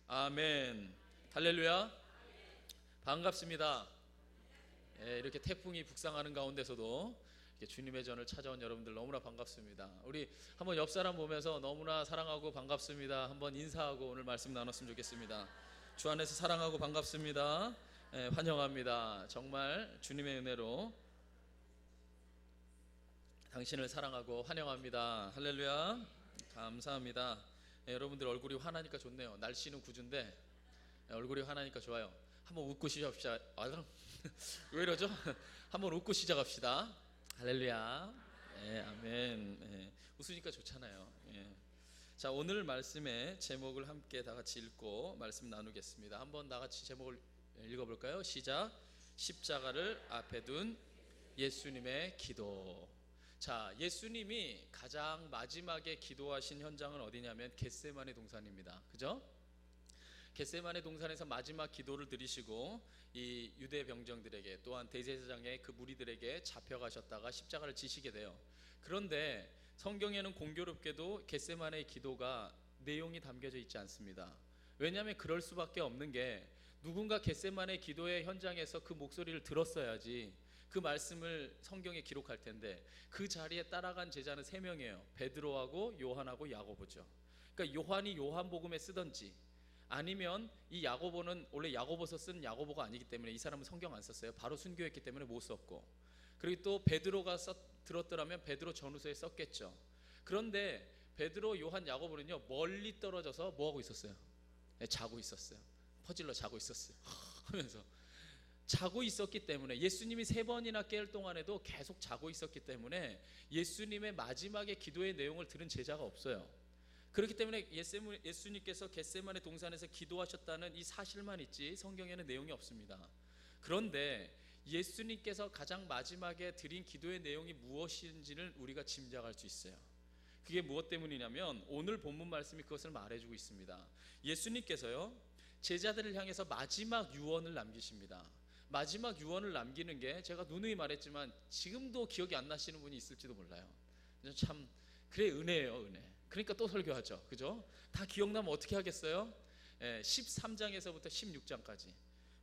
아멘. 할렐루야. 반갑습니다. 이렇게 태풍이 북상하는 가운데서도 이렇게 주님의 전을 찾아온 여러분들 너무나 반갑습니다. 우리 한번 옆 사람 보면서 너무나 사랑하고 반갑습니다 한번 인사하고 오늘 말씀 나눴으면 좋겠습니다. 주 안에서 사랑하고 반갑습니다. 환영합니다. 정말 주님의 은혜로 당신을 사랑하고 환영합니다. 할렐루야. 감사합니다. 여러분들 얼굴이 환하니까 좋네요. 날씨는 구준데 얼굴이 환하니까 좋아요. 한번 웃고 시작합시다. 왜 이러죠? 한번 웃고 시작합시다. 할렐루야. 아멘. 웃으니까 좋잖아요. 자, 오늘 말씀의 제목을 함께 다 같이 읽고 말씀 나누겠습니다. 한번 다 같이 제목을 읽어볼까요? 시작. 십자가를 앞에 둔 예수님의 기도. 자, 예수님이 가장 마지막에 기도하신 현장은 어디냐면 겟세마네 동산입니다. 그죠? 겟세마네 동산에서 마지막 기도를 드리시고 이 유대 병정들에게 또한 대제사장의 그 무리들에게 잡혀가셨다가 십자가를 지시게 돼요. 그런데 성경에는 공교롭게도 겟세마네의 기도가 내용이 담겨져 있지 않습니다. 왜냐하면 그럴 수밖에 없는 게 누군가 겟세마네 기도의 현장에서 그 목소리를 들었어야지 그 말씀을 성경에 기록할 텐데 그 자리에 따라간 제자는 3명이에요. 베드로하고 요한하고 야고보죠. 그러니까 요한이 요한복음에 쓰던지 아니면 이 야고보는 원래 야고보서 쓴 야고보가 아니기 때문에 이 사람은 성경 안 썼어요. 바로 순교했기 때문에 못 썼고, 그리고 또 베드로가 들었더라면 베드로 전후서에 썼겠죠. 그런데 베드로, 요한, 야고보는요 멀리 떨어져서 뭐하고 있었어요? 자고 있었어요. 퍼질러 자고 있었어요. 하면서 자고 있었기 때문에 예수님이 3번이나 깰 동안에도 계속 자고 있었기 때문에 예수님의 마지막에 기도의 내용을 들은 제자가 없어요. 그렇기 때문에 예수님께서 겟세마네 동산에서 기도하셨다는 이 사실만 있지 성경에는 내용이 없습니다. 그런데 예수님께서 가장 마지막에 드린 기도의 내용이 무엇인지를 우리가 짐작할 수 있어요. 그게 무엇 때문이냐면 오늘 본문 말씀이 그것을 말해주고 있습니다. 예수님께서요 제자들을 향해서 마지막 유언을 남기십니다. 마지막 유언을 남기는 게 제가 누누이 말했지만 지금도 기억이 안 나시는 분이 있을지도 몰라요. 참 그래 은혜예요, 은혜. 그러니까 또 설교하죠. 그죠? 다 기억나면 어떻게 하겠어요? 13장에서부터 16장까지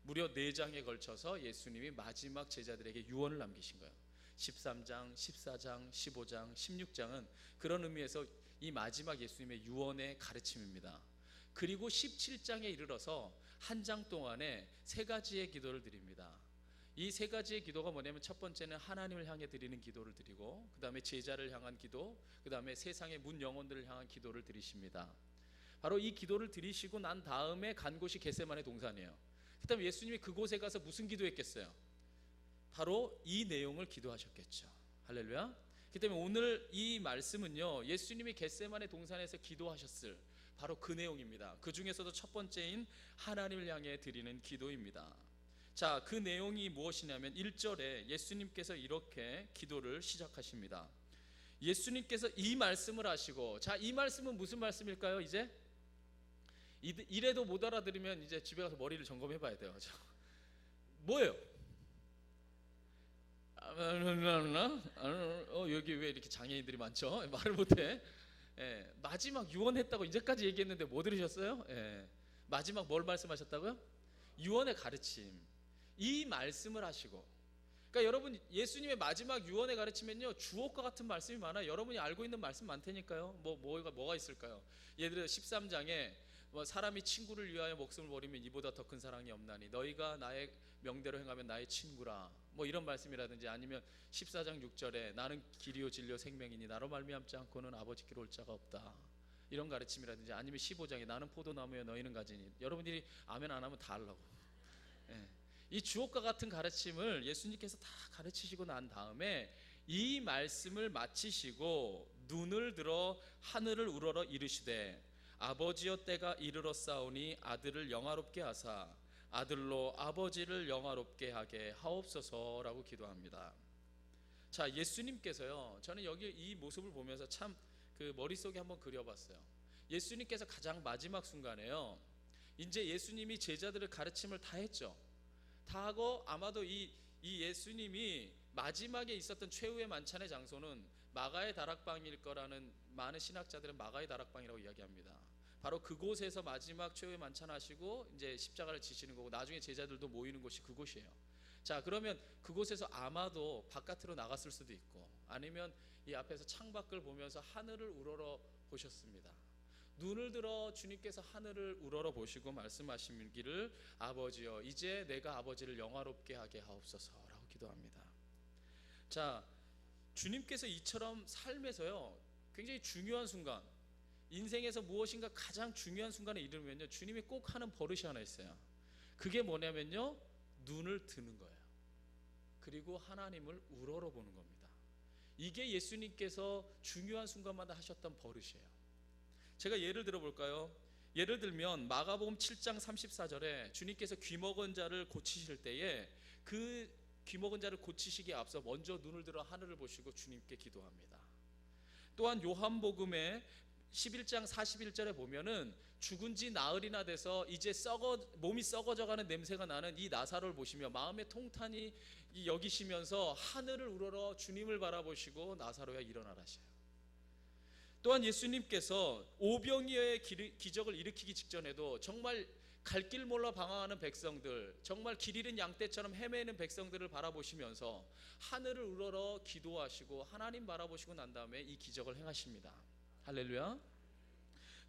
무려 4장에 걸쳐서 예수님이 마지막 제자들에게 유언을 남기신 거예요. 13장, 14장, 15장, 16장은 그런 의미에서 이 마지막 예수님의 유언의 가르침입니다. 그리고 17장에 이르러서 한 장 동안에 3가지의 기도를 드립니다. 이 3가지의 기도가 뭐냐면 첫 번째는 하나님을 향해 드리는 기도를 드리고, 그 다음에 제자를 향한 기도, 그 다음에 세상의 문 영혼들을 향한 기도를 드리십니다. 바로 이 기도를 드리시고 난 다음에 간 곳이 겟세마네 동산이에요. 그 다음에 예수님이 그곳에 가서 무슨 기도했겠어요? 바로 이 내용을 기도하셨겠죠. 할렐루야. 그렇기 때문에 오늘 이 말씀은요 예수님이 겟세마네 동산에서 기도하셨을 바로 그 내용입니다. 그 중에서도 첫 번째인 하나님을 향해 드리는 기도입니다. 자, 그 내용이 무엇이냐면 1절에 예수님께서 이렇게 기도를 시작하십니다. 예수님께서 이 말씀을 하시고, 자, 이 말씀은 무슨 말씀일까요? 이래도 못 알아들으면 이제 집에 가서 머리를 점검해 봐야 돼요. 뭐예요? 여기 왜 이렇게 장애인들이 많죠? 말을 못해. 마지막 유언했다고 이제까지 얘기했는데 뭐 들으셨어요? 마지막 뭘 말씀하셨다고요? 유언의 가르침. 이 말씀을 하시고, 그러니까 여러분 예수님의 마지막 유언의 가르침엔요 주옥과 같은 말씀이 많아요. 여러분이 알고 있는 말씀 많다니까요. 뭐가 있을까요? 예를 들어 13장에 사람이 친구를 위하여 목숨을 버리면 이보다 더 큰 사랑이 없나니 너희가 나의 명대로 행하면 나의 친구라, 이런 말씀이라든지, 아니면 14장 6절에 나는 길이요 진리요 생명이니 나로 말미암지 않고는 아버지께로 올 자가 없다, 이런 가르침이라든지, 아니면 15장에 나는 포도나무여 너희는 가지니. 여러분들이 아멘 안 하면 다 하려고. 이 주옥과 같은 가르침을 예수님께서 다 가르치시고 난 다음에 이 말씀을 마치시고 눈을 들어 하늘을 우러러 이르시되 아버지여 때가 이르렀사오니 아들을 영화롭게 하사 아들로 아버지를 영화롭게 하게 하옵소서라고 기도합니다. 자, 예수님께서요 저는 여기 이 모습을 보면서 참 그 머릿속에 한번 그려봤어요. 예수님께서 가장 마지막 순간에요 이제 예수님이 제자들의 가르침을 다 했죠. 다 하고 아마도 이 예수님이 마지막에 있었던 최후의 만찬의 장소는 마가의 다락방일 거라는 많은 신학자들은 마가의 다락방이라고 이야기합니다. 바로 그곳에서 마지막 최후의 만찬하시고 이제 십자가를 지시는 거고, 나중에 제자들도 모이는 곳이 그곳이에요. 자, 그러면 그곳에서 아마도 바깥으로 나갔을 수도 있고, 아니면 이 앞에서 창밖을 보면서 하늘을 우러러 보셨습니다. 눈을 들어 주님께서 하늘을 우러러 보시고 말씀하시기를, 아버지여, 이제 내가 아버지를 영화롭게 하게 하옵소서라고 기도합니다. 자, 주님께서 이처럼 삶에서요, 굉장히 중요한 순간, 인생에서 무엇인가 가장 중요한 순간에 이르면요, 주님이 꼭 하는 버릇이 하나 있어요. 그게 뭐냐면요, 눈을 드는 거예요. 그리고 하나님을 우러러 보는 겁니다. 이게 예수님께서 중요한 순간마다 하셨던 버릇이에요. 제가 예를 들어 볼까요? 예를 들면 마가복음 7장 34절에 주님께서 귀먹은 자를 고치실 때에, 그 귀먹은 자를 고치시기에 앞서 먼저 눈을 들어 하늘을 보시고 주님께 기도합니다. 또한 요한복음의 11장 41절에 보면은 죽은 지 나흘이나 돼서 이제 몸이 썩어져가는 냄새가 나는 이 나사로를 보시며 마음의 통탄이 여기시면서 하늘을 우러러 주님을 바라보시고 나사로야 일어나라 하셔요. 또한 예수님께서 오병이어의 기적을 일으키기 직전에도 정말 갈 길 몰라 방황하는 백성들, 정말 길 잃은 양떼처럼 헤매는 백성들을 바라보시면서 하늘을 우러러 기도하시고 하나님 바라보시고 난 다음에 이 기적을 행하십니다. 할렐루야.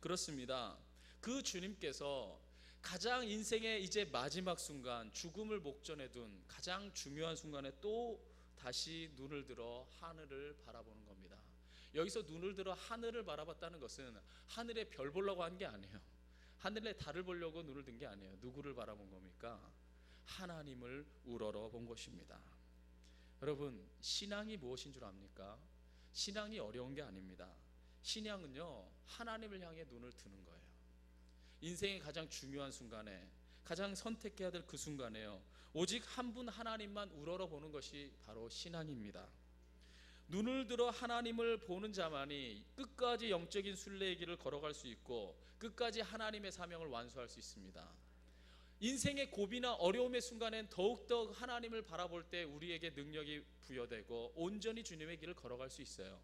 그렇습니다. 그 주님께서 가장 인생의 이제 마지막 순간, 죽음을 목전에 둔 가장 중요한 순간에 또 다시 눈을 들어 하늘을 바라보는 겁니다. 여기서 눈을 들어 하늘을 바라봤다는 것은 하늘에 별 보려고 한 게 아니에요. 하늘에 달을 보려고 눈을 든 게 아니에요. 누구를 바라본 겁니까? 하나님을 우러러 본 것입니다. 여러분, 신앙이 무엇인 줄 압니까? 신앙이 어려운 게 아닙니다. 신앙은요, 하나님을 향해 눈을 드는 거예요. 인생의 가장 중요한 순간에, 가장 선택해야 될 그 순간에요, 오직 한 분 하나님만 우러러 보는 것이 바로 신앙입니다. 눈을 들어 하나님을 보는 자만이 끝까지 영적인 순례의 길을 걸어갈 수 있고 끝까지 하나님의 사명을 완수할 수 있습니다. 인생의 고비나 어려움의 순간엔 더욱더 하나님을 바라볼 때 우리에게 능력이 부여되고 온전히 주님의 길을 걸어갈 수 있어요.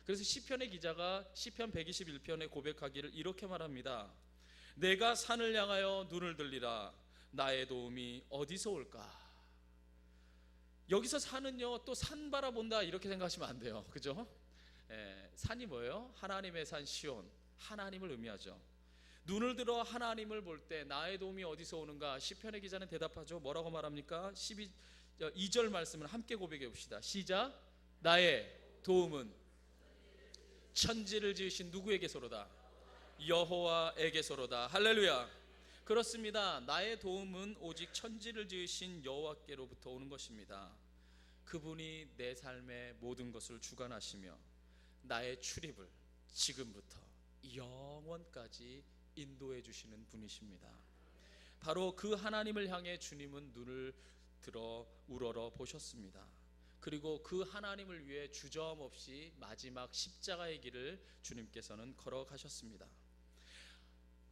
그래서 시편의 기자가 시편 121편에 고백하기를 이렇게 말합니다. 내가 산을 향하여 눈을 들리라. 나의 도움이 어디서 올까? 여기서 산은요, 또 산 바라본다 이렇게 생각하시면 안 돼요. 그죠? 산이 뭐예요? 하나님의 산 시온, 하나님을 의미하죠. 눈을 들어 하나님을 볼 때 나의 도움이 어디서 오는가? 시편의 기자는 대답하죠. 뭐라고 말합니까? 2절 말씀을 함께 고백해 봅시다. 시작. 나의 도움은 천지를 지으신 누구에게서로다? 여호와에게서로다. 할렐루야. 그렇습니다. 나의 도움은 오직 천지를 지으신 여호와께로부터 오는 것입니다. 그분이 내 삶의 모든 것을 주관하시며 나의 출입을 지금부터 영원까지 인도해 주시는 분이십니다. 바로 그 하나님을 향해 주님은 눈을 들어 우러러 보셨습니다. 그리고 그 하나님을 위해 주저함없이 마지막 십자가의 길을 주님께서는 걸어가셨습니다.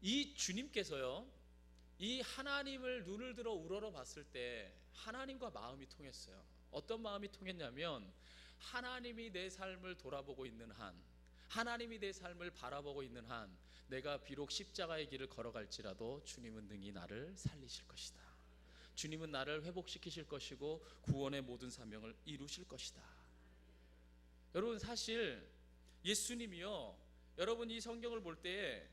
이 주님께서요, 이 하나님을 눈을 들어 우러러 봤을 때 하나님과 마음이 통했어요. 어떤 마음이 통했냐면, 하나님이 내 삶을 돌아보고 있는 한, 하나님이 내 삶을 바라보고 있는 한, 내가 비록 십자가의 길을 걸어갈지라도 주님은 능히 나를 살리실 것이다. 주님은 나를 회복시키실 것이고 구원의 모든 사명을 이루실 것이다. 여러분, 사실 예수님이요, 여러분 이 성경을 볼 때에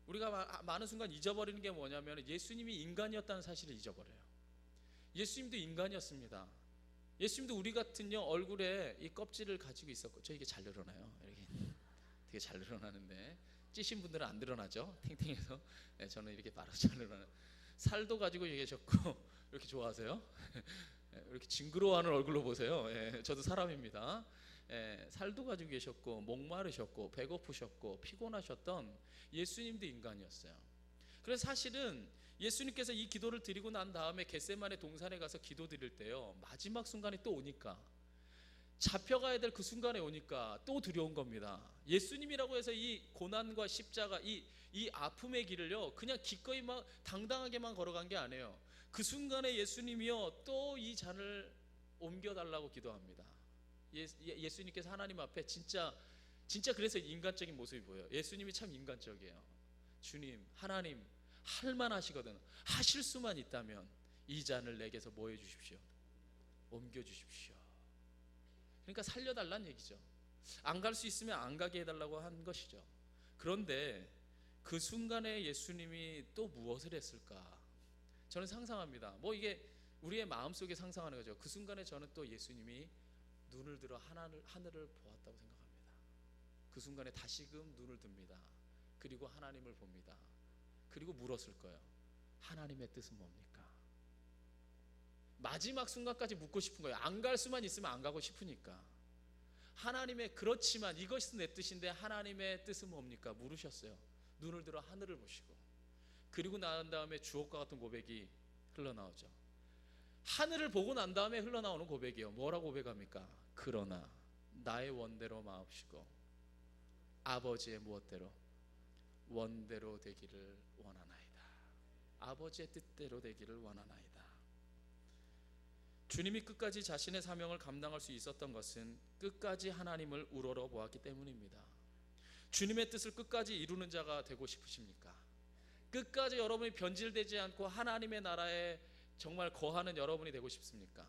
우리가 많은 순간 잊어버리는 게 뭐냐면, 예수님이 인간이었다는 사실을 잊어버려요. 예수님도 인간이었습니다. 예수님도 우리 같은요, 얼굴에 이 껍질을 가지고 있었고, 저 이게 잘 늘어나요. 이렇게 되게 잘 늘어나는데 찌신 분들은 안 늘어나죠. 탱탱해서. 네, 저는 이렇게 바로 잘 늘어나요. 살도 가지고 계셨고 이렇게 좋아하세요? 이렇게 징그러워하는 얼굴로 보세요. 예, 저도 사람입니다. 예, 살도 가지고 계셨고 목마르셨고 배고프셨고 피곤하셨던 예수님도 인간이었어요. 그래서 사실은 예수님께서 이 기도를 드리고 난 다음에 겟세마네 동산에 가서 기도 드릴 때요, 마지막 순간이 또 오니까, 잡혀가야 될 그 순간에 오니까 또 두려운 겁니다. 예수님이라고 해서 이 고난과 십자가, 이 아픔의 길을요 그냥 기꺼이 막 당당하게만 걸어간 게 아니에요. 그 순간에 예수님이요 또 이 잔을 옮겨달라고 기도합니다. 예수님께서 하나님 앞에 진짜 그래서 인간적인 모습이 보여요. 예수님이 참 인간적이에요. 주님, 하나님 할만하시거든. 하실 수만 있다면 이 잔을 내게서 뭐 해주십시오? 옮겨주십시오. 그러니까 살려달라는 얘기죠. 안 갈 수 있으면 안 가게 해달라고 한 것이죠. 그런데 그 순간에 예수님이 또 무엇을 했을까? 저는 상상합니다. 뭐 이게 우리의 마음속에 상상하는 거죠. 그 순간에 저는 또 예수님이 눈을 들어 하늘을 보았다고 생각합니다. 그 순간에 다시금 눈을 듭니다. 그리고 하나님을 봅니다. 그리고 물었을 거예요. 하나님의 뜻은 뭡니까? 마지막 순간까지 묻고 싶은 거예요. 안 갈 수만 있으면 안 가고 싶으니까. 하나님의, 그렇지만 이것이 내 뜻인데 하나님의 뜻은 뭡니까? 물으셨어요. 눈을 들어 하늘을 보시고. 그리고 난 다음에 주옥과 같은 고백이 흘러나오죠. 하늘을 보고 난 다음에 흘러나오는 고백이요. 뭐라고 고백합니까? 그러나 나의 원대로 마옵시고 아버지의 무엇대로? 원대로 되기를 원하나이다. 아버지의 뜻대로 되기를 원하나이다. 주님이 끝까지 자신의 사명을 감당할 수 있었던 것은 끝까지 하나님을 우러러 보았기 때문입니다. 주님의 뜻을 끝까지 이루는 자가 되고 싶으십니까? 끝까지 여러분이 변질되지 않고 하나님의 나라에 정말 거하는 여러분이 되고 싶습니까?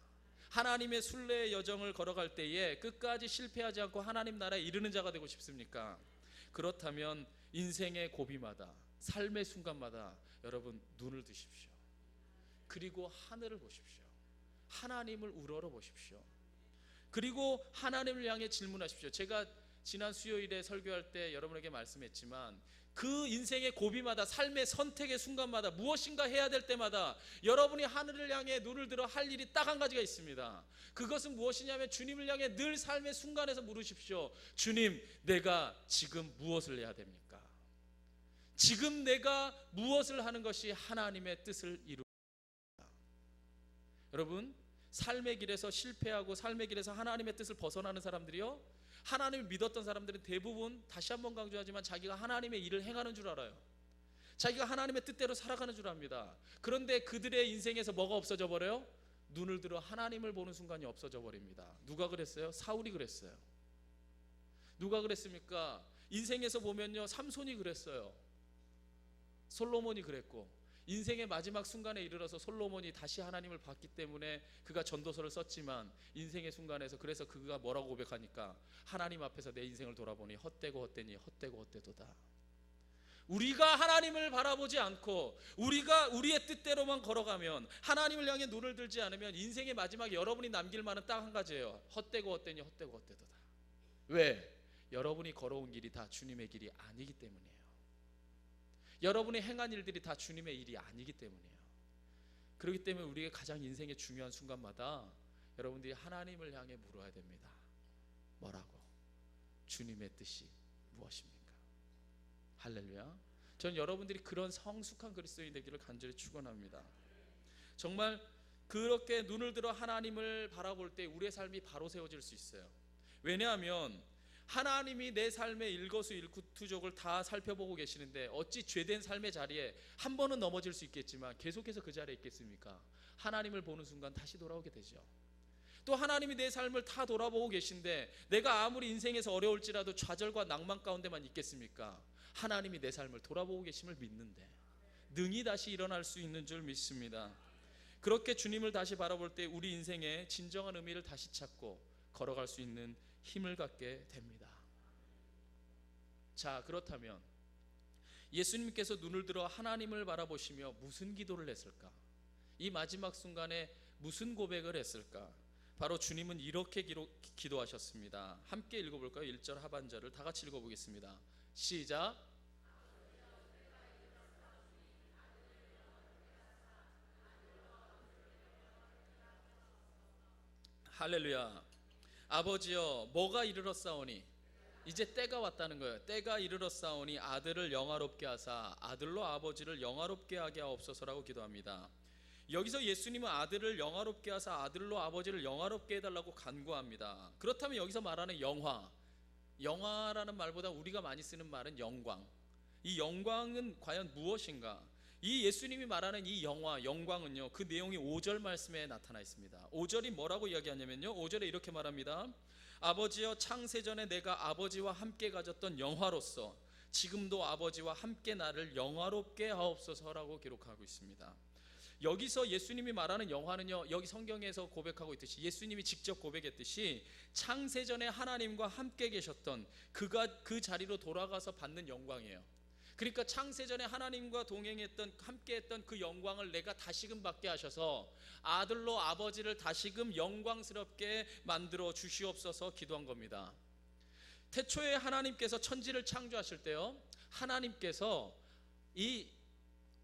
하나님의 순례의 여정을 걸어갈 때에 끝까지 실패하지 않고 하나님 나라에 이르는 자가 되고 싶습니까? 그렇다면 인생의 고비마다, 삶의 순간마다 여러분 눈을 드십시오. 그리고 하늘을 보십시오. 하나님을 우러러 보십시오. 그리고 하나님을 향해 질문하십시오. 제가 지난 수요일에 설교할 때 여러분에게 말씀했지만 그 인생의 고비마다, 삶의 선택의 순간마다, 무엇인가 해야 될 때마다 여러분이 하늘을 향해 눈을 들어 할 일이 딱 한 가지가 있습니다. 그것은 무엇이냐면 주님을 향해 늘 삶의 순간에서 물으십시오. 주님, 내가 지금 무엇을 해야 됩니까? 지금 내가 무엇을 하는 것이 하나님의 뜻을 이루는가? 여러분, 삶의 길에서 실패하고 삶의 길에서 하나님의 뜻을 벗어나는 사람들이요, 하나님을 믿었던 사람들은 대부분, 다시 한번 강조하지만, 자기가 하나님의 일을 행하는 줄 알아요. 자기가 하나님의 뜻대로 살아가는 줄 압니다. 그런데 그들의 인생에서 뭐가 없어져 버려요? 눈을 들어 하나님을 보는 순간이 없어져 버립니다. 누가 그랬어요? 사울이 그랬어요. 누가 그랬습니까? 인생에서 보면요, 삼손이 그랬어요. 솔로몬이 그랬고, 인생의 마지막 순간에 이르러서 솔로몬이 다시 하나님을 봤기 때문에 그가 전도서를 썼지만, 인생의 순간에서 그래서 그가 뭐라고 고백하니까, 하나님 앞에서 내 인생을 돌아보니 헛되고 헛되니 헛되고 헛되도다. 우리가 하나님을 바라보지 않고 우리가 우리의 뜻대로만 걸어가면, 하나님을 향해 눈을 들지 않으면 인생의 마지막에 여러분이 남길 말은 딱 한 가지예요. 헛되고 헛되니 헛되고 헛되도다. 왜? 여러분이 걸어온 길이 다 주님의 길이 아니기 때문이에요. 여러분이 행한 일들이 다 주님의 일이 아니기 때문이에요. 그렇기 때문에 우리의 가장 인생의 중요한 순간마다 여러분들이 하나님을 향해 물어야 됩니다. 뭐라고? 주님의 뜻이 무엇입니까? 할렐루야. 전 여러분들이 그런 성숙한 그리스도인이 되기를 간절히 축원합니다. 정말 그렇게 눈을 들어 하나님을 바라볼 때 우리의 삶이 바로 세워질 수 있어요. 왜냐하면 하나님이 내 삶의 일거수일투족을 다 살펴보고 계시는데, 어찌 죄된 삶의 자리에 한 번은 넘어질 수 있겠지만 계속해서 그 자리에 있겠습니까? 하나님을 보는 순간 다시 돌아오게 되죠. 또 하나님이 내 삶을 다 돌아보고 계신데 내가 아무리 인생에서 어려울지라도 좌절과 낭만 가운데만 있겠습니까? 하나님이 내 삶을 돌아보고 계심을 믿는데 능히 다시 일어날 수 있는 줄 믿습니다. 그렇게 주님을 다시 바라볼 때 우리 인생의 진정한 의미를 다시 찾고 걸어갈 수 있는 힘을 갖게 됩니다. 자, 그렇다면 예수님께서 눈을 들어 하나님을 바라보시며 무슨 기도를 했을까? 이 마지막 순간에 무슨 고백을 했을까? 바로 주님은 이렇게 기도하셨습니다. 함께 읽어볼까요? 1절 하반절을 다 같이 읽어보겠습니다. 시작. 할렐루야. 아버지여, 뭐가 이르렀사오니? 이제 때가 왔다는 거예요. 때가 이르렀사오니 아들을 영화롭게 하사 아들로 아버지를 영화롭게 하게 하옵소서라고 기도합니다. 여기서 예수님은 아들을 영화롭게 하사 아들로 아버지를 영화롭게 해달라고 간구합니다. 그렇다면 여기서 말하는 영화라는 말보다 우리가 많이 쓰는 말은 영광. 이 영광은 과연 무엇인가? 이 예수님이 말하는 이 영광은요, 그 내용이 5절 말씀에 나타나 있습니다. 5절이 뭐라고 이야기하냐면요, 5절에 이렇게 말합니다. 아버지여, 창세전에 내가 아버지와 함께 가졌던 영화로서 지금도 아버지와 함께 나를 영화롭게 하옵소서라고 기록하고 있습니다. 여기서 예수님이 말하는 영화는요, 여기 성경에서 고백하고 있듯이 예수님이 직접 고백했듯이 창세전에 하나님과 함께 계셨던 그가 그 자리로 돌아가서 받는 영광이에요. 그러니까 창세전에 하나님과 동행했던, 함께했던 그 영광을 내가 다시금 받게 하셔서 아들로 아버지를 다시금 영광스럽게 만들어 주시옵소서 기도한 겁니다. 태초에 하나님께서 천지를 창조하실 때요, 하나님께서 이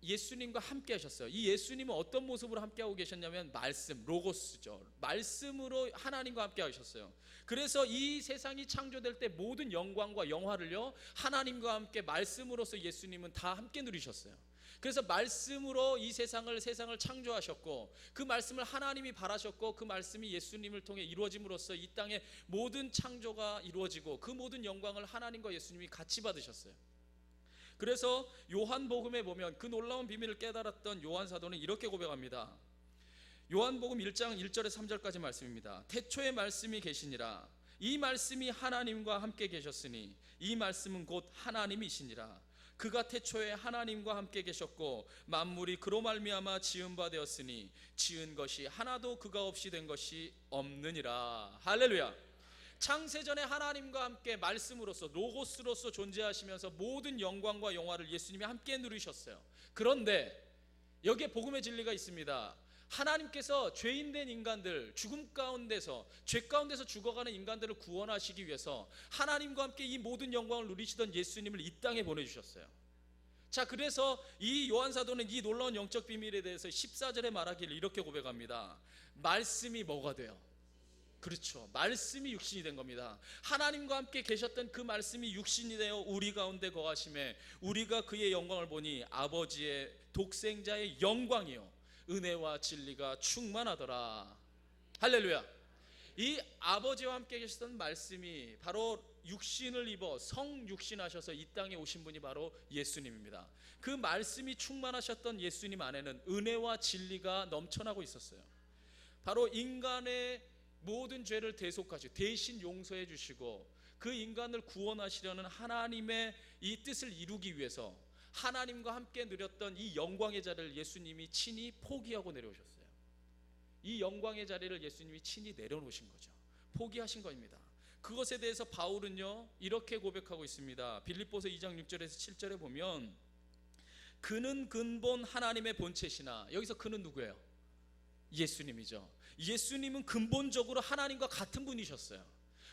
예수님과 함께 하셨어요. 이 예수님은 어떤 모습으로 함께 하고 계셨냐면 말씀, 로고스죠. 말씀으로 하나님과 함께 하셨어요. 그래서 이 세상이 창조될 때 모든 영광과 영화를요, 하나님과 함께 말씀으로서 예수님은 다 함께 누리셨어요. 그래서 말씀으로 이 세상을 창조하셨고, 그 말씀을 하나님이 바라셨고, 그 말씀이 예수님을 통해 이루어짐으로써 이 땅의 모든 창조가 이루어지고 그 모든 영광을 하나님과 예수님이 같이 받으셨어요. 그래서 요한복음에 보면 그 놀라운 비밀을 깨달았던 요한 사도는 이렇게 고백합니다. 요한복음 1장 1절에 3절까지 말씀입니다. 태초에 말씀이 계시니라. 이 말씀이 하나님과 함께 계셨으니 이 말씀은 곧 하나님이시니라. 그가 태초에 하나님과 함께 계셨고 만물이 그로 말미암아 지은 바 되었으니 지은 것이 하나도 그가 없이 된 것이 없느니라. 할렐루야. 창세전에 하나님과 함께 말씀으로서 로고스로서 존재하시면서 모든 영광과 영화를 예수님이 함께 누리셨어요. 그런데 여기에 복음의 진리가 있습니다. 하나님께서 죄인된 인간들, 죽음 가운데서, 죄 가운데서 죽어가는 인간들을 구원하시기 위해서 하나님과 함께 이 모든 영광을 누리시던 예수님을 이 땅에 보내주셨어요. 자, 그래서 이 요한사도는 이 놀라운 영적 비밀에 대해서 14절에 말하기를 이렇게 고백합니다. 말씀이 뭐가 돼요? 그렇죠. 말씀이 육신이 된 겁니다. 하나님과 함께 계셨던 그 말씀이 육신이 되어 우리 가운데 거하심에 우리가 그의 영광을 보니 아버지의 독생자의 영광이요 은혜와 진리가 충만하더라. 할렐루야. 이 아버지와 함께 계셨던 말씀이 바로 육신을 입어 성육신하셔서 이 땅에 오신 분이 바로 예수님입니다. 그 말씀이 충만하셨던 예수님 안에는 은혜와 진리가 넘쳐나고 있었어요. 바로 인간의 모든 죄를 대속하시고 대신 용서해 주시고 그 인간을 구원하시려는 하나님의 이 뜻을 이루기 위해서 하나님과 함께 누렸던 이 영광의 자리를 예수님이 친히 포기하고 내려오셨어요. 이 영광의 자리를 예수님이 친히 내려놓으신 거죠. 포기하신 겁니다. 그것에 대해서 바울은요 이렇게 고백하고 있습니다. 빌립보서 2장 6절에서 7절에 보면 그는 근본 하나님의 본체시나, 여기서 그는 누구예요? 예수님이죠. 예수님은 근본적으로 하나님과 같은 분이셨어요.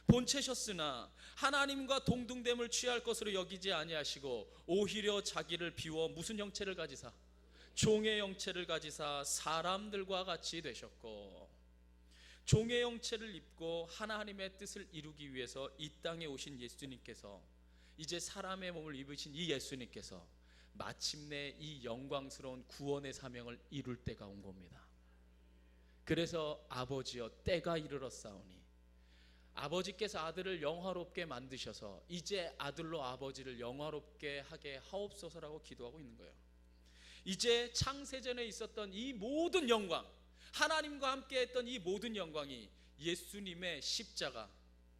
본체셨으나 하나님과 동등됨을 취할 것으로 여기지 아니하시고 오히려 자기를 비워 무슨 형체를 가지사? 종의 형체를 가지사 사람들과 같이 되셨고, 종의 형체를 입고 하나님의 뜻을 이루기 위해서 이 땅에 오신 예수님께서, 이제 사람의 몸을 입으신 이 예수님께서 마침내 이 영광스러운 구원의 사명을 이룰 때가 온 겁니다. 그래서 아버지여 때가 이르렀사오니, 아버지께서 아들을 영화롭게 만드셔서 이제 아들로 아버지를 영화롭게 하게 하옵소서라고 기도하고 있는 거예요. 이제 창세전에 있었던 이 모든 영광, 하나님과 함께 했던 이 모든 영광이 예수님의 십자가,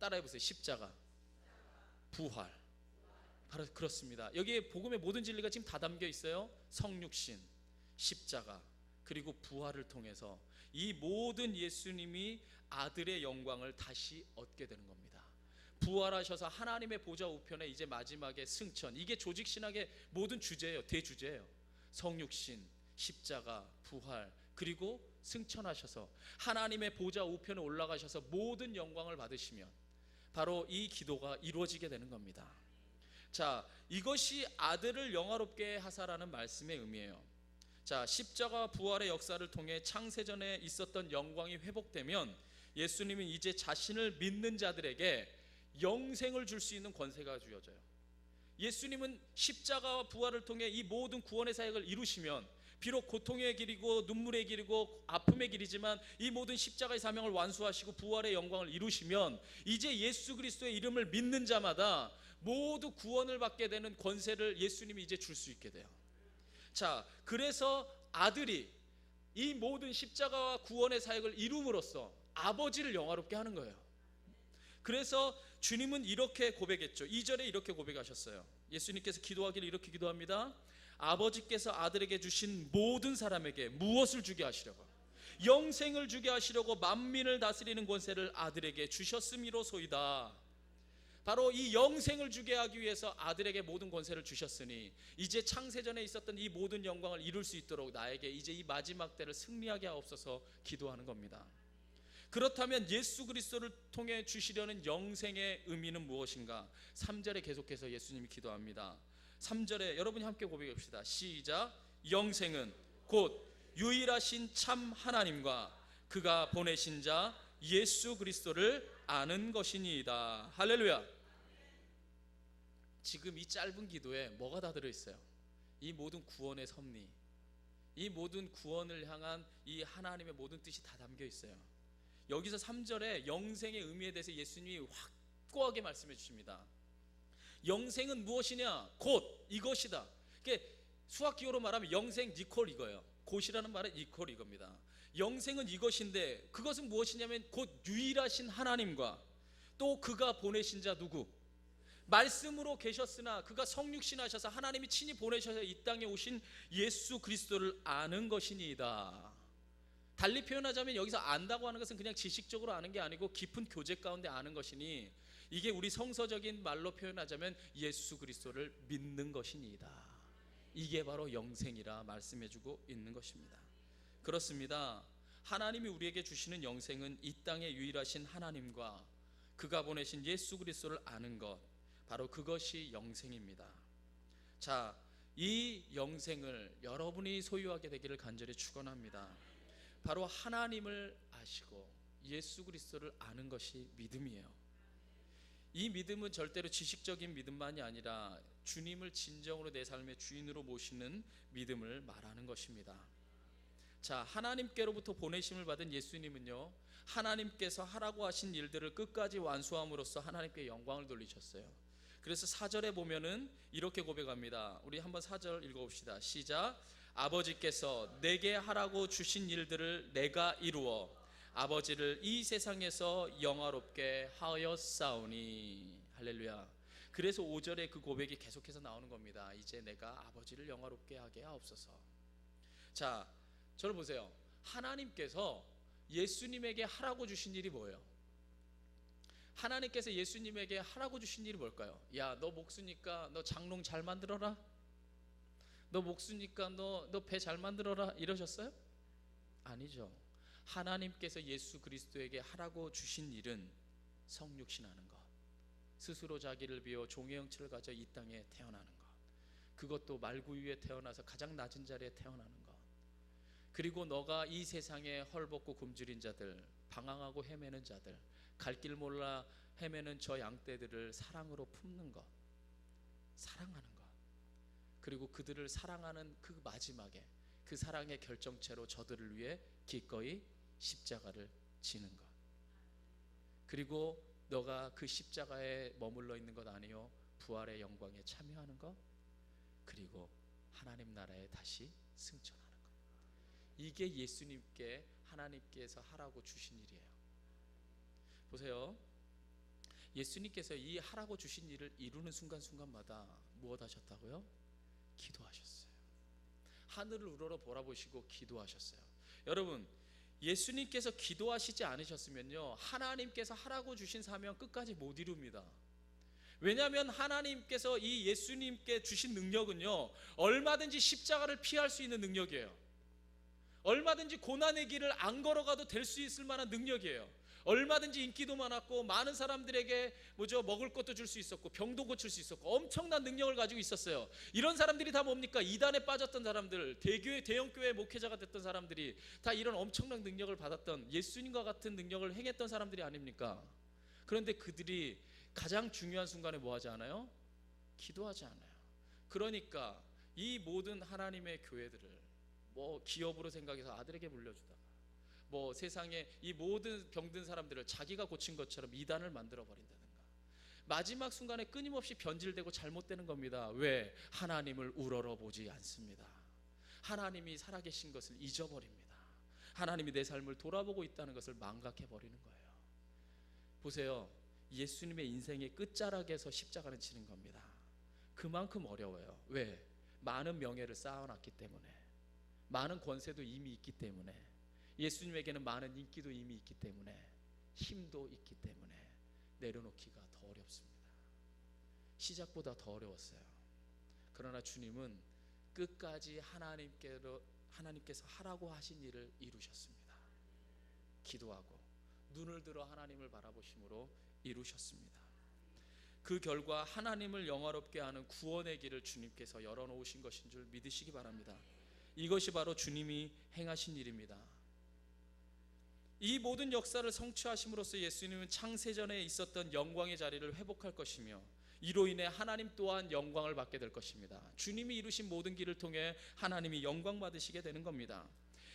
따라해보세요. 십자가, 부활, 바로 그렇습니다. 여기에 복음의 모든 진리가 지금 다 담겨 있어요. 성육신, 십자가, 그리고 부활을 통해서 이 모든 예수님이 아들의 영광을 다시 얻게 되는 겁니다. 부활하셔서 하나님의 보좌 우편에 이제 마지막에 승천, 이게 조직신학의 모든 주제예요. 대주제예요. 성육신, 십자가, 부활, 그리고 승천하셔서 하나님의 보좌 우편에 올라가셔서 모든 영광을 받으시면 바로 이 기도가 이루어지게 되는 겁니다. 자, 이것이 아들을 영화롭게 하사라는 말씀의 의미예요. 자, 십자가 부활의 역사를 통해 창세전에 있었던 영광이 회복되면 예수님은 이제 자신을 믿는 자들에게 영생을 줄 수 있는 권세가 주어져요. 예수님은 십자가와 부활을 통해 이 모든 구원의 사역을 이루시면 비록 고통의 길이고 눈물의 길이고 아픔의 길이지만 이 모든 십자가의 사명을 완수하시고 부활의 영광을 이루시면 이제 예수 그리스도의 이름을 믿는 자마다 모두 구원을 받게 되는 권세를 예수님이 이제 줄 수 있게 돼요. 자, 그래서 아들이 이 모든 십자가와 구원의 사역을 이룸으로써 아버지를 영화롭게 하는 거예요. 그래서 주님은 이렇게 고백했죠. 2절에 이렇게 고백하셨어요. 예수님께서 기도하기를 이렇게 기도합니다. 아버지께서 아들에게 주신 모든 사람에게 무엇을 주게 하시려고? 영생을 주게 하시려고 만민을 다스리는 권세를 아들에게 주셨음이로소이다. 바로 이 영생을 주게 하기 위해서 아들에게 모든 권세를 주셨으니 이제 창세전에 있었던 이 모든 영광을 이룰 수 있도록 나에게 이제 이 마지막 때를 승리하게 하옵소서 기도하는 겁니다. 그렇다면 예수 그리스도를 통해 주시려는 영생의 의미는 무엇인가? 3절에 계속해서 예수님이 기도합니다. 3절에 여러분이 함께 고백합시다. 시작. 영생은 곧 유일하신 참 하나님과 그가 보내신 자 예수 그리스도를 아는 것이니이다. 할렐루야. 지금 이 짧은 기도에 뭐가 다 들어있어요? 이 모든 구원의 섭리, 이 모든 구원을 향한 이 하나님의 모든 뜻이 다 담겨 있어요. 여기서 3절에 영생의 의미에 대해서 예수님이 확고하게 말씀해 주십니다. 영생은 무엇이냐? 곧 이것이다. 수학 기호로 말하면 영생 니콜 이거예요. 곧이라는 말은 니콜 이겁니다. 영생은 이것인데 그것은 무엇이냐면 곧 유일하신 하나님과 또 그가 보내신 자 누구? 말씀으로 계셨으나 그가 성육신하셔서 하나님이 친히 보내셔서 이 땅에 오신 예수 그리스도를 아는 것이니이다. 달리 표현하자면 여기서 안다고 하는 것은 그냥 지식적으로 아는 게 아니고 깊은 교제 가운데 아는 것이니 이게 우리 성서적인 말로 표현하자면 예수 그리스도를 믿는 것이니이다. 이게 바로 영생이라 말씀해주고 있는 것입니다. 그렇습니다. 하나님이 우리에게 주시는 영생은 이 땅에 유일하신 하나님과 그가 보내신 예수 그리스도를 아는 것, 바로 그것이 영생입니다. 자, 이 영생을 여러분이 소유하게 되기를 간절히 축원합니다. 바로 하나님을 아시고 예수 그리스도를 아는 것이 믿음이에요. 이 믿음은 절대로 지식적인 믿음만이 아니라 주님을 진정으로 내 삶의 주인으로 모시는 믿음을 말하는 것입니다. 자, 하나님께로부터 보내심을 받은 예수님은요, 하나님께서 하라고 하신 일들을 끝까지 완수함으로써 하나님께 영광을 돌리셨어요. 그래서 4절에 보면은 이렇게 고백합니다. 우리 한번 4절 읽어봅시다. 시작. 아버지께서 내게 하라고 주신 일들을 내가 이루어 아버지를 이 세상에서 영화롭게 하였사오니. 할렐루야. 그래서 5절에 그 고백이 계속해서 나오는 겁니다. 이제 내가 아버지를 영화롭게 하게 하옵소서. 자, 저를 보세요. 하나님께서 예수님에게 하라고 주신 일이 뭐예요? 하나님께서 예수님에게 하라고 주신 일이 뭘까요? 야, 너 목수니까 너 장롱 잘 만들어라. 너 목수니까 너 배 잘 만들어라 이러셨어요? 아니죠. 하나님께서 예수 그리스도에게 하라고 주신 일은 성육신하는 것, 스스로 자기를 비워 종의 형체를 가져 이 땅에 태어나는 것, 그것도 말구 위에 태어나서 가장 낮은 자리에 태어나는 것, 그리고 너가 이 세상에 헐벗고 굶주린 자들, 방황하고 헤매는 자들, 갈 길 몰라 헤매는 저 양떼들을 사랑으로 품는 것, 사랑하는 것, 그리고 그들을 사랑하는 그 마지막에 그 사랑의 결정체로 저들을 위해 기꺼이 십자가를 지는 것, 그리고 너가 그 십자가에 머물러 있는 것 아니요 부활의 영광에 참여하는 것, 그리고 하나님 나라에 다시 승천하는 것. 이게 예수님께 하나님께서 하라고 주신 일이에요. 보세요. 예수님께서 이 하라고 주신 일을 이루는 순간순간마다 무엇 하셨다고요? 기도하셨어요. 하늘을 우러러 보라보시고 기도하셨어요. 여러분, 예수님께서 기도하시지 않으셨으면요, 하나님께서 하라고 주신 사명 끝까지 못 이룹니다. 왜냐하면 하나님께서 이 예수님께 주신 능력은요, 얼마든지 십자가를 피할 수 있는 능력이에요. 얼마든지 고난의 길을 안 걸어가도 될 수 있을 만한 능력이에요. 얼마든지 인기도 많았고 많은 사람들에게 먹을 것도 줄 수 있었고 병도 고칠 수 있었고 엄청난 능력을 가지고 있었어요. 이런 사람들이 다 뭡니까? 이단에 빠졌던 사람들, 대형교회 목회자가 됐던 사람들이 다 이런 엄청난 능력을 받았던, 예수님과 같은 능력을 행했던 사람들이 아닙니까? 그런데 그들이 가장 중요한 순간에 뭐 하지 않아요? 기도하지 않아요. 그러니까 이 모든 하나님의 교회들을 기업으로 생각해서 아들에게 물려주다가 세상에 이 모든 병든 사람들을 자기가 고친 것처럼 이단을 만들어 버린다든가, 마지막 순간에 끊임없이 변질되고 잘못되는 겁니다. 왜? 하나님을 우러러 보지 않습니다. 하나님이 살아계신 것을 잊어버립니다. 하나님이 내 삶을 돌아보고 있다는 것을 망각해 버리는 거예요. 보세요. 예수님의 인생의 끝자락에서 십자가는 지는 겁니다. 그만큼 어려워요. 왜? 많은 명예를 쌓아놨기 때문에, 많은 권세도 이미 있기 때문에, 예수님에게는 많은 인기도 이미 있기 때문에, 힘도 있기 때문에 내려놓기가 더 어렵습니다. 시작보다 더 어려웠어요. 그러나 주님은 끝까지 하나님께서 하라고 하신 일을 이루셨습니다. 기도하고 눈을 들어 하나님을 바라보심으로 이루셨습니다. 그 결과 하나님을 영화롭게 하는 구원의 길을 주님께서 열어놓으신 것인 줄 믿으시기 바랍니다. 이것이 바로 주님이 행하신 일입니다. 이 모든 역사를 성취하심으로써 예수님은 창세전에 있었던 영광의 자리를 회복할 것이며, 이로 인해 하나님 또한 영광을 받게 될 것입니다. 주님이 이루신 모든 길을 통해 하나님이 영광 받으시게 되는 겁니다.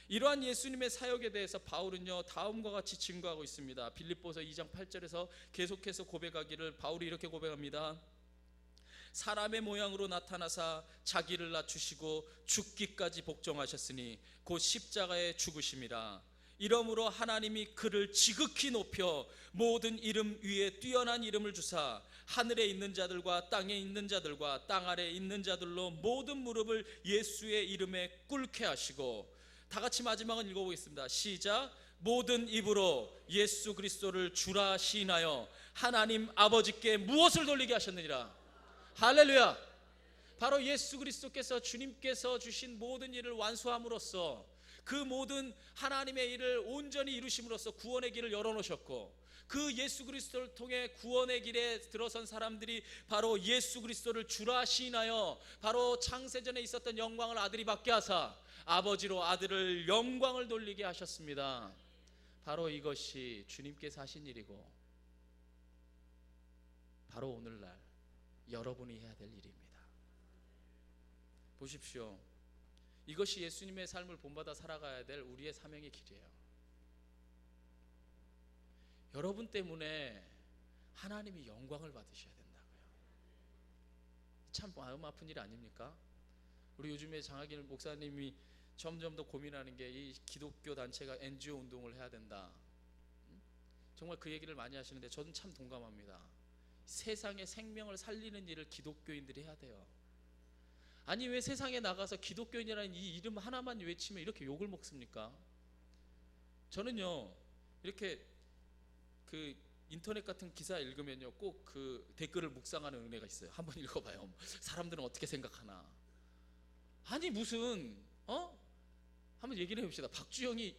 이러한 예수님의 사역에 대해서 바울은요, 다음과 같이 증거하고 있습니다. 빌립보서 2장 8절에서 계속해서 고백하기를, 바울이 이렇게 고백합니다. 사람의 모양으로 나타나사 자기를 낮추시고 죽기까지 복종하셨으니 곧 십자가에 죽으심이라. 이러므로 하나님이 그를 지극히 높여 모든 이름 위에 뛰어난 이름을 주사 하늘에 있는 자들과 땅에 있는 자들과 땅 아래에 있는 자들로 모든 무릎을 예수의 이름에 꿇게 하시고, 다 같이 마지막은 읽어보겠습니다. 시작. 모든 입으로 예수 그리스도를 주라 시인하여 하나님 아버지께 무엇을 돌리게 하셨느니라. 할렐루야. 바로 예수 그리스도께서, 주님께서 주신 모든 일을 완수함으로써, 그 모든 하나님의 일을 온전히 이루심으로써 구원의 길을 열어놓으셨고, 그 예수 그리스도를 통해 구원의 길에 들어선 사람들이 바로 예수 그리스도를 주라 시인하여 바로 창세전에 있었던 영광을 아들이 받게 하사 아버지로 아들을 영광을 돌리게 하셨습니다. 바로 이것이 주님께서 하신 일이고, 바로 오늘날 여러분이 해야 될 일입니다. 보십시오. 이것이 예수님의 삶을 본받아 살아가야 될 우리의 사명의 길이에요. 여러분 때문에 하나님이 영광을 받으셔야 된다고요. 참 마음 아픈 일 아닙니까? 우리 요즘에 장학일 목사님이 점점 더 고민하는 게, 이 기독교 단체가 NGO 운동을 해야 된다. 정말 그 얘기를 많이 하시는데 저는 참 동감합니다. 세상의 생명을 살리는 일을 기독교인들이 해야 돼요. 아니, 왜 세상에 나가서 기독교인이라는 이 이름 하나만 외치면 이렇게 욕을 먹습니까? 저는요, 이렇게 그 인터넷 같은 기사 읽으면요, 꼭 그 댓글을 묵상하는 은혜가 있어요. 한번 읽어봐요. 사람들은 어떻게 생각하나. 아니, 무슨 한번 얘기를 해봅시다. 박주영이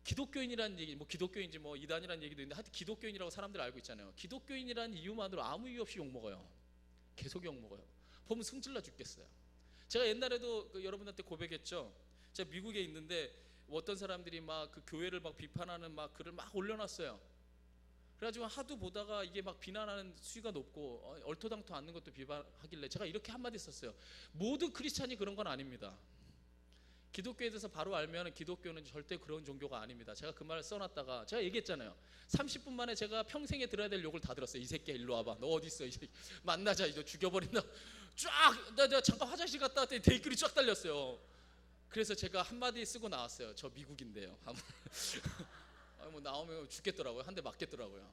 기독교인이라는 얘기, 뭐 기독교인지 뭐 이단이라는 얘기도 있는데, 하여튼 기독교인이라고 사람들 알고 있잖아요. 기독교인이라는 이유만으로 아무 이유 없이 욕먹어요. 계속 욕먹어요. 보면 승질나 죽겠어요. 제가 옛날에도 여러분한테 고백했죠. 제가 미국에 있는데 어떤 사람들이 막 그 교회를 막 비판하는 막 글을 막 올려놨어요. 그래가지고 하도 보다가 이게 막 비난하는 수위가 높고 얼토당토 않는 것도 비판하길래 제가 이렇게 한마디 썼어요. 모든 크리스찬이 그런 건 아닙니다. 기독교에 대해서 바로 알면 기독교는 절대 그런 종교가 아닙니다. 제가 그 말을 써놨다가 제가 얘기했잖아요. 30분 만에 제가 평생에 들어야 될 욕을 다 들었어요. 이 새끼야 일로 와봐. 너 어디 있어? 이 새끼. 만나자. 이제 죽여버린다. 쫙. 내가 잠깐 화장실 갔다 왔더니 댓글이 쫙 달렸어요. 그래서 제가 한마디 쓰고 나왔어요. 저 미국인데요. 뭐 나오면 죽겠더라고요. 한 대 맞겠더라고요.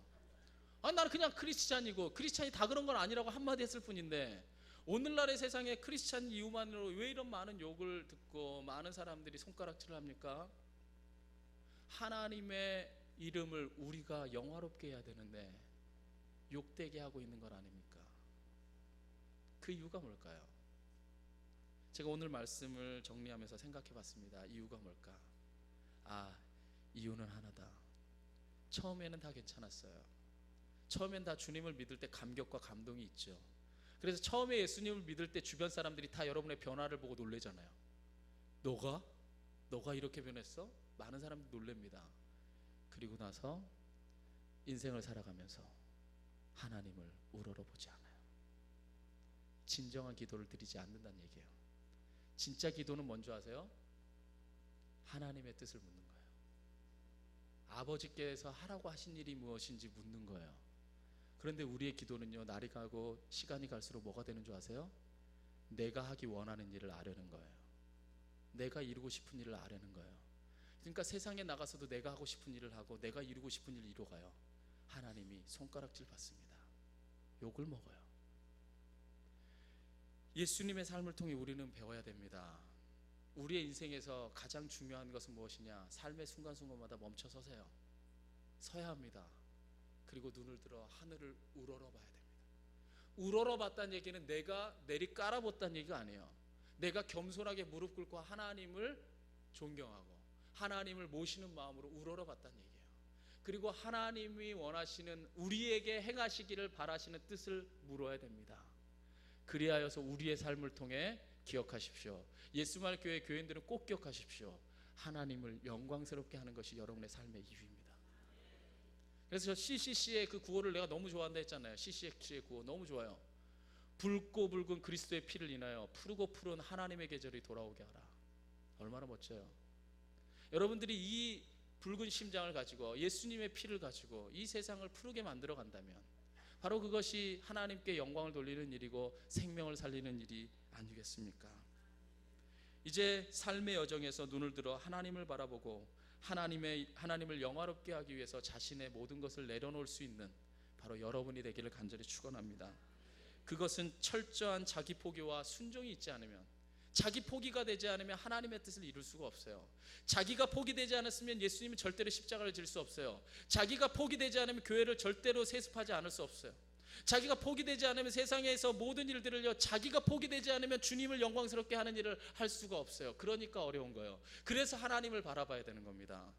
나는 그냥 크리스찬이고, 크리스찬이 다 그런 건 아니라고 한마디 했을 뿐인데, 오늘날의 세상에 크리스찬 이유만으로 왜 이런 많은 욕을 듣고 많은 사람들이 손가락질을 합니까? 하나님의 이름을 우리가 영화롭게 해야 되는데 욕되게 하고 있는 건 아닙니까? 그 이유가 뭘까요? 제가 오늘 말씀을 정리하면서 생각해 봤습니다. 이유가 뭘까? 이유는 하나다. 처음에는 다 괜찮았어요. 처음엔 다 주님을 믿을 때 감격과 감동이 있죠. 그래서 처음에 예수님을 믿을 때 주변 사람들이 다 여러분의 변화를 보고 놀래잖아요. 너가 이렇게 변했어? 많은 사람들이 놀랍니다. 그리고 나서 인생을 살아가면서 하나님을 우러러보지 않아요. 진정한 기도를 드리지 않는다는 얘기예요. 진짜 기도는 뭔지 아세요? 하나님의 뜻을 묻는 거예요. 아버지께서 하라고 하신 일이 무엇인지 묻는 거예요. 그런데 우리의 기도는요, 날이 가고 시간이 갈수록 뭐가 되는 줄 아세요? 내가 하기 원하는 일을 아려는 거예요. 내가 이루고 싶은 일을 아려는 거예요. 그러니까 세상에 나가서도 내가 하고 싶은 일을 하고 내가 이루고 싶은 일을 이뤄가요. 하나님이 손가락질 받습니다. 욕을 먹어요. 예수님의 삶을 통해 우리는 배워야 됩니다. 우리의 인생에서 가장 중요한 것은 무엇이냐? 삶의 순간순간마다 멈춰 서세요. 서야 합니다. 그리고 눈을 들어 하늘을 우러러 봐야 됩니다. 우러러 봤다는 얘기는 내가 내리 깔아봤다는 얘기가 아니에요. 내가 겸손하게 무릎 꿇고 하나님을 존경하고 하나님을 모시는 마음으로 우러러 봤다는 얘기예요. 그리고 하나님이 원하시는 우리에게 행하시기를 바라시는 뜻을 물어야 됩니다. 그리하여서 우리의 삶을 통해 기억하십시오. 예수말 교회 교인들은 꼭 기억하십시오. 하나님을 영광스럽게 하는 것이 여러분의 삶의 이유입니다. 그래서 저 CCC의 그 구호를 내가 너무 좋아한다 했잖아요. CCC의 구호 너무 좋아요. 붉고 붉은 그리스도의 피를 인하여 푸르고 푸른 하나님의 계절이 돌아오게 하라. 얼마나 멋져요. 여러분들이 이 붉은 심장을 가지고 예수님의 피를 가지고 이 세상을 푸르게 만들어 간다면 바로 그것이 하나님께 영광을 돌리는 일이고 생명을 살리는 일이 아니겠습니까? 이제 삶의 여정에서 눈을 들어 하나님을 바라보고 하나님을 영화롭게 하기 위해서 자신의 모든 것을 내려놓을 수 있는 바로 여러분이 되기를 간절히 축원합니다. 그것은 철저한 자기 포기와 순종이 있지 않으면, 자기 포기가 되지 않으면 하나님의 뜻을 이룰 수가 없어요. 자기가 포기되지 않았으면 예수님은 절대로 십자가를 질 수 없어요. 자기가 포기되지 않으면 교회를 절대로 세습하지 않을 수 없어요. 자기가 포기되지 않으면 세상에서 모든 일들을요, 자기가 포기되지 않으면 주님을 영광스럽게 하는 일을 할 수가 없어요. 그러니까 어려운 거예요. 그래서 하나님을 바라봐야 되는 겁니다.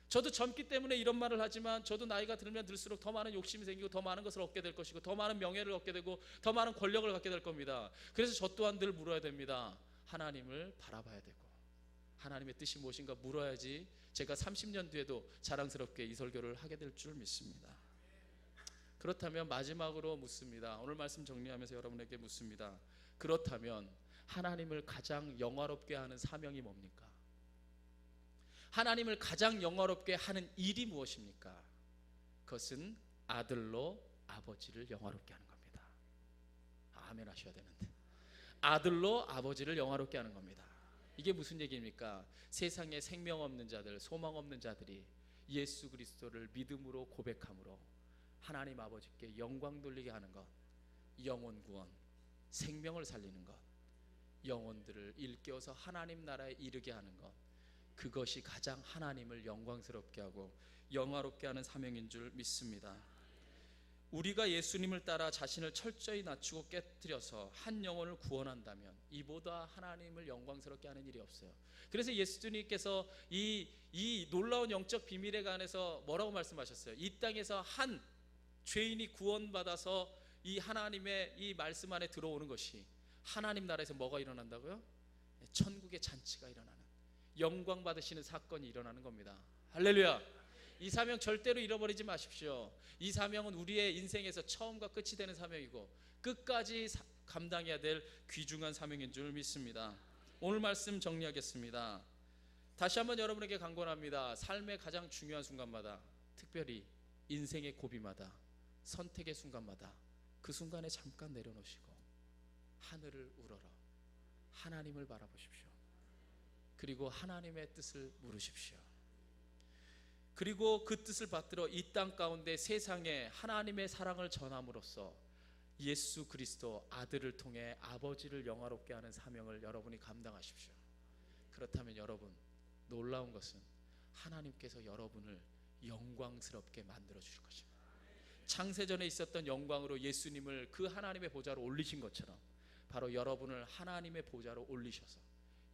저도 젊기 때문에 이런 말을 하지만 저도 나이가 들면 들수록 더 많은 욕심이 생기고 더 많은 것을 얻게 될 것이고 더 많은 명예를 얻게 되고 더 많은 권력을 갖게 될 겁니다. 그래서 저 또한 늘 물어야 됩니다. 하나님을 바라봐야 되고 하나님의 뜻이 무엇인가 물어야지 제가 30년 뒤에도 자랑스럽게 이 설교를 하게 될 줄 믿습니다. 그렇다면 마지막으로 묻습니다. 오늘 말씀 정리하면서 여러분에게 묻습니다. 그렇다면 하나님을 가장 영화롭게 하는 사명이 뭡니까? 하나님을 가장 영화롭게 하는 일이 무엇입니까? 그것은 아들로 아버지를 영화롭게 하는 겁니다. 아멘 하셔야 되는데, 아들로 아버지를 영화롭게 하는 겁니다. 이게 무슨 얘기입니까? 세상에 생명 없는 자들, 소망 없는 자들이 예수 그리스도를 믿음으로 고백함으로 하나님 아버지께 영광 돌리게 하는 것, 영혼 구원, 생명을 살리는 것, 영혼들을 일깨워서 하나님 나라에 이르게 하는 것, 그것이 가장 하나님을 영광스럽게 하고 영화롭게 하는 사명인 줄 믿습니다. 우리가 예수님을 따라 자신을 철저히 낮추고 깨뜨려서 한 영혼을 구원한다면 이보다 하나님을 영광스럽게 하는 일이 없어요. 그래서 예수님께서 이 놀라운 영적 비밀에 관해서 뭐라고 말씀하셨어요? 이 땅에서 한 죄인이 구원받아서 이 하나님의 이 말씀 안에 들어오는 것이 하나님 나라에서 뭐가 일어난다고요? 천국의 잔치가 일어나는, 영광 받으시는 사건이 일어나는 겁니다. 할렐루야. 이 사명 절대로 잃어버리지 마십시오. 이 사명은 우리의 인생에서 처음과 끝이 되는 사명이고 끝까지 감당해야 될 귀중한 사명인 줄 믿습니다. 오늘 말씀 정리하겠습니다. 다시 한번 여러분에게 강권합니다. 삶의 가장 중요한 순간마다, 특별히 인생의 고비마다, 선택의 순간마다 그 순간에 잠깐 내려놓으시고 하늘을 우러러 하나님을 바라보십시오. 그리고 하나님의 뜻을 물으십시오. 그리고 그 뜻을 받들어 이 땅 가운데 세상에 하나님의 사랑을 전함으로써 예수 그리스도 아들을 통해 아버지를 영화롭게 하는 사명을 여러분이 감당하십시오. 그렇다면 여러분, 놀라운 것은 하나님께서 여러분을 영광스럽게 만들어 주실 것입니다. 창세전에 있었던 영광으로 예수님을 그 하나님의 보좌로 올리신 것처럼 바로 여러분을 하나님의 보좌로 올리셔서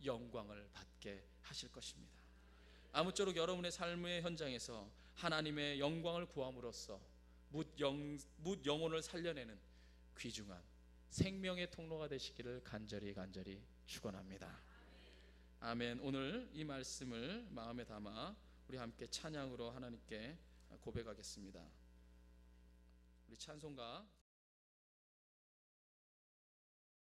영광을 받게 하실 것입니다. 아무쪼록 여러분의 삶의 현장에서 하나님의 영광을 구함으로써 묻 영혼을 살려내는 귀중한 생명의 통로가 되시기를 간절히 축원합니다. 아멘. 오늘 이 말씀을 마음에 담아 우리 함께 찬양으로 하나님께 고백하겠습니다. 우리 찬송가